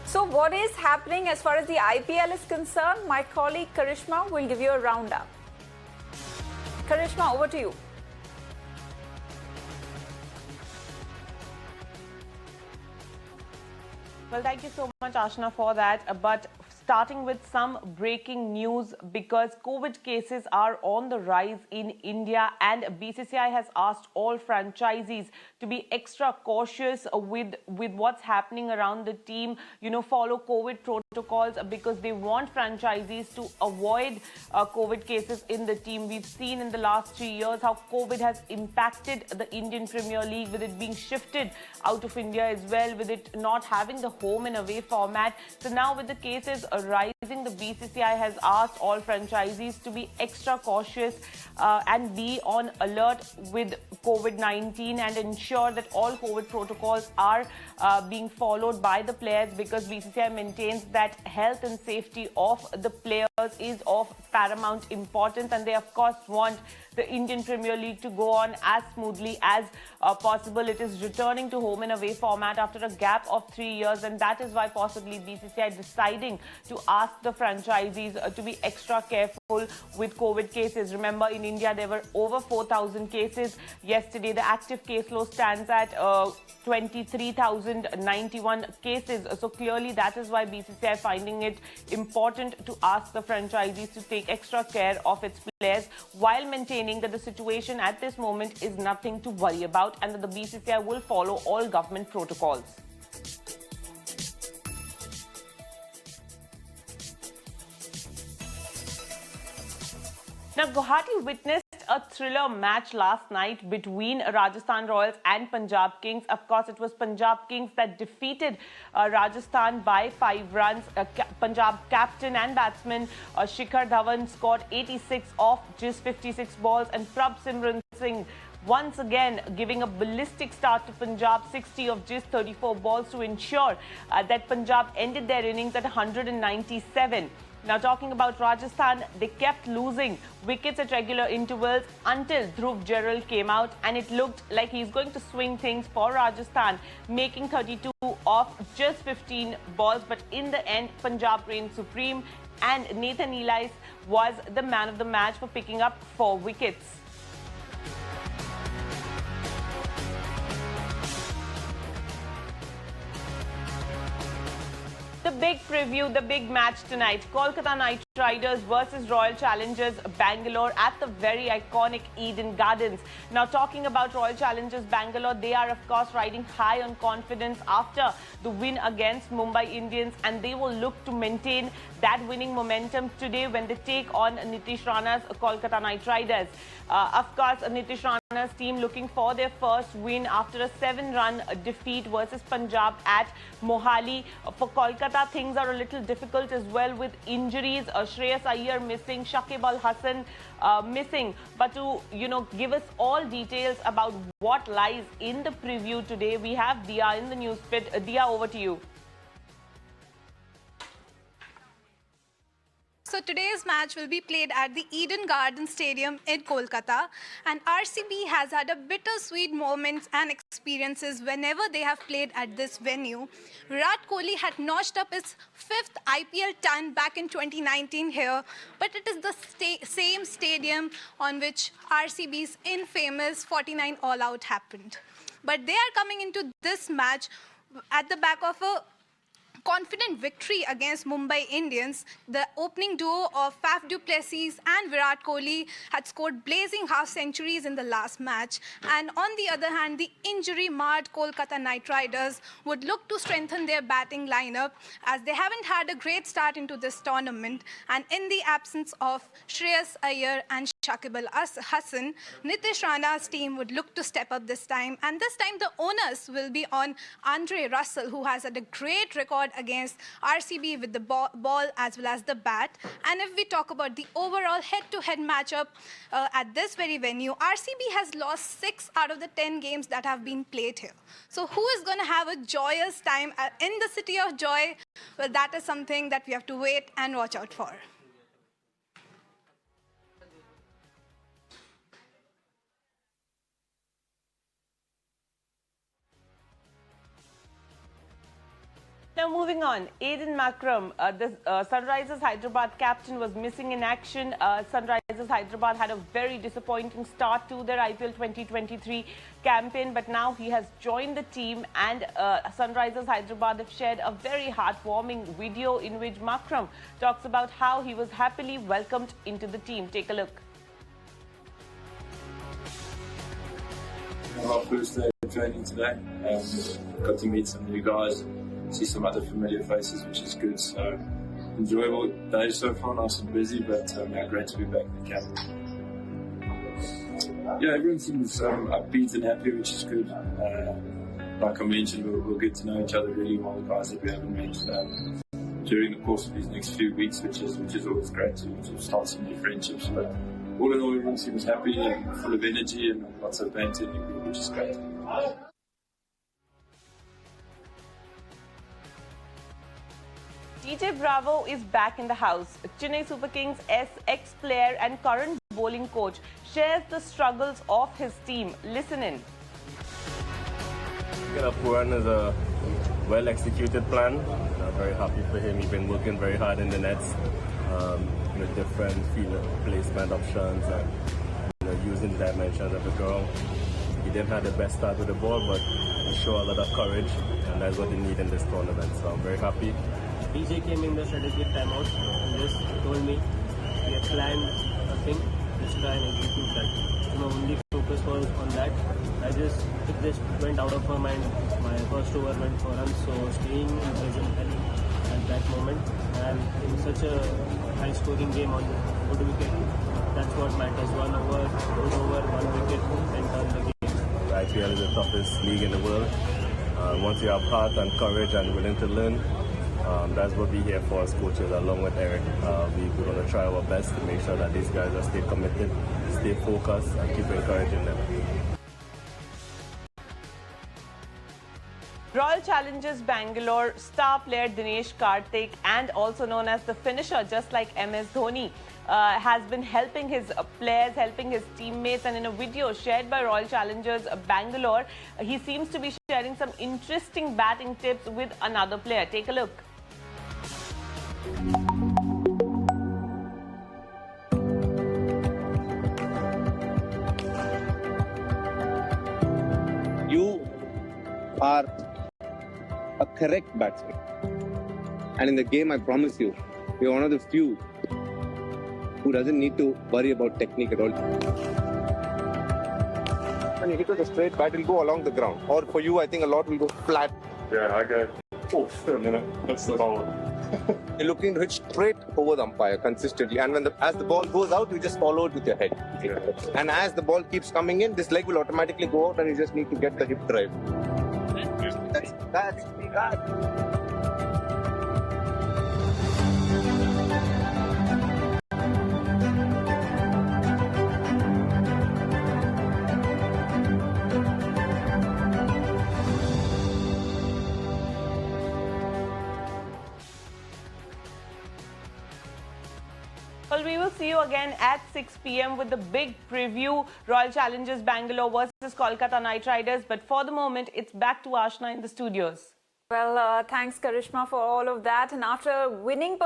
So what is happening as far as the IPL is concerned? My colleague Karishma will give you a roundup. Karishma, over to you. Well, thank you so much, Ashna, for that. But starting with some breaking news, because COVID cases are on the rise in India, and BCCI has asked all franchisees to be extra cautious with what's happening around the team. Follow COVID protocols, because they want franchisees to avoid COVID cases in the team. We've seen in the last 3 years how COVID has impacted the Indian Premier League, with it being shifted out of India as well, with it not having the home and away format. So now with the cases rising, the BCCI has asked all franchisees to be extra cautious and be on alert with COVID-19 and ensure that all COVID protocols are being followed by the players, because BCCI maintains that health and safety of the players is of paramount importance, and they of course want the Indian Premier League to go on as smoothly as possible. It is returning to home and away format after a gap of 3 years, and that is why possibly BCCI deciding to ask the franchisees to be extra careful with COVID cases. Remember, in India there were over 4,000 cases yesterday. The active case load stands at 23,091 cases. So clearly that is why BCCI finding it important to ask the franchisees to take extra care of its players, while maintaining that the situation at this moment is nothing to worry about, and that the BCCI will follow all government protocols. Now, Guwahati witnessed a thriller match last night between Rajasthan Royals and Punjab Kings. Of course, it was Punjab Kings that defeated Rajasthan by 5 runs. Punjab captain and batsman Shikhar Dhawan scored 86 off just 56 balls, and Prabh Singh once again giving a ballistic start to Punjab, 60 of just 34 balls to ensure that Punjab ended their innings at 197. Now, talking about Rajasthan, they kept losing wickets at regular intervals until Dhruv Jurel came out, and it looked like he's going to swing things for Rajasthan, making 32 off just 15 balls. But in the end, Punjab reigned supreme, and Nathan Elias was the man of the match for picking up 4 wickets. The big preview, the big match tonight, Kolkata Knight Riders versus Royal Challengers Bangalore at the very iconic Eden Gardens. Now, talking about Royal Challengers Bangalore, they are of course riding high on confidence after the win against Mumbai Indians, and they will look to maintain that winning momentum today when they take on Nitish Rana's Kolkata Knight Riders. Of course, Nitish Rana's team looking for their first win after a 7-run defeat versus Punjab at Mohali. For Kolkata, things are a little difficult as well with injuries. Shreyas Iyer missing, Shakib Al Hasan missing. But to give us all details about what lies in the preview today, we have Dia in the news pit. Dia, over to you. So today's match will be played at the Eden Garden Stadium in Kolkata, and RCB has had a bittersweet moments and experiences whenever they have played at this venue. Virat Kohli had notched up his 5th IPL ton back in 2019 here, but it is the same stadium on which RCB's infamous 49 all-out happened. But they are coming into this match at the back of a confident victory against Mumbai Indians. The opening duo of Faf du Plessis and Virat Kohli had scored blazing half-centuries in the last match. And on the other hand, the injury-marred Kolkata Knight Riders would look to strengthen their batting lineup, as they haven't had a great start into this tournament. And in the absence of Shreyas Iyer and Shakib Al Hasan, Nitish Rana's team would look to step up this time. And this time the onus will be on Andre Russell, who has had a great record against RCB with the ball as well as the bat. And if we talk about the overall head-to-head matchup at this very venue, RCB has lost 6 out of the 10 games that have been played here. So who is going to have a joyous time in the city of joy? Well, that is something that we have to wait and watch out for. Now moving on, Aiden Makram, the Sunrisers Hyderabad captain, was missing in action. Sunrisers Hyderabad had a very disappointing start to their IPL 2023 campaign, but now he has joined the team, and Sunrisers Hyderabad have shared a very heartwarming video in which Makram talks about how he was happily welcomed into the team. Take a look. Our first day of training today. Got to meet some new guys, see some other familiar faces, which is good. So enjoyable day so far, nice and busy, but great to be back in the camp. Yeah, everyone seems upbeat and happy, which is good. Like I mentioned, we'll get to know each other really well, the guys that we haven't met during the course of these next few weeks, which is always great to start some new friendships. But all in all, everyone seems happy and full of energy and lots of banter, which is great. DJ Bravo is back in the house. Chennai Super Kings' ex-player and current bowling coach shares the struggles of his team. Listen in. Puran is a well-executed plan. I'm very happy for him. He's been working very hard in the nets with different field placement options and using the dimensions of the ground. He didn't have the best start with the ball, but he showed a lot of courage, and that's what he needs in this tournament. So I'm very happy. DJ came in the strategic timeout and just told me we have planned a thing, let's try and execute that. So my only focus was on that. It just went out of my mind. My first over went for runs, so staying in present at that moment and in such a high scoring game on good wicket, that's what matters. 1 over, good over, 1 wicket and turn the game. The IPL is the toughest league in the world. Once you have heart and courage and willing to learn, that's what we're here for as coaches, along with Eric. We're going to try our best to make sure that these guys are stay committed, stay focused, and keep encouraging them. Royal Challengers Bangalore star player Dinesh Karthik, and also known as the finisher, just like MS Dhoni, has been helping his players, helping his teammates, and in a video shared by Royal Challengers Bangalore, he seems to be sharing some interesting batting tips with another player. Take a look. You are a correct batsman, and in the game, I promise you, you're one of the few who doesn't need to worry about technique at all. When you hit with a straight bat, it'll go along the ground, or for you, I think a lot will go flat. Yeah, I go, oh, a minute, that's the ball. You're looking to hit straight over the umpire consistently, and as the ball goes out, you just follow it with your head. Yeah. And as the ball keeps coming in, this leg will automatically go out, and you just need to get the hip drive. That's that. Well, we will see you again at 6 p.m. with the big preview, Royal Challengers Bangalore versus Kolkata Knight Riders. But for the moment, it's back to Ashna in the studios. Well, thanks, Karishma, for all of that. And after winning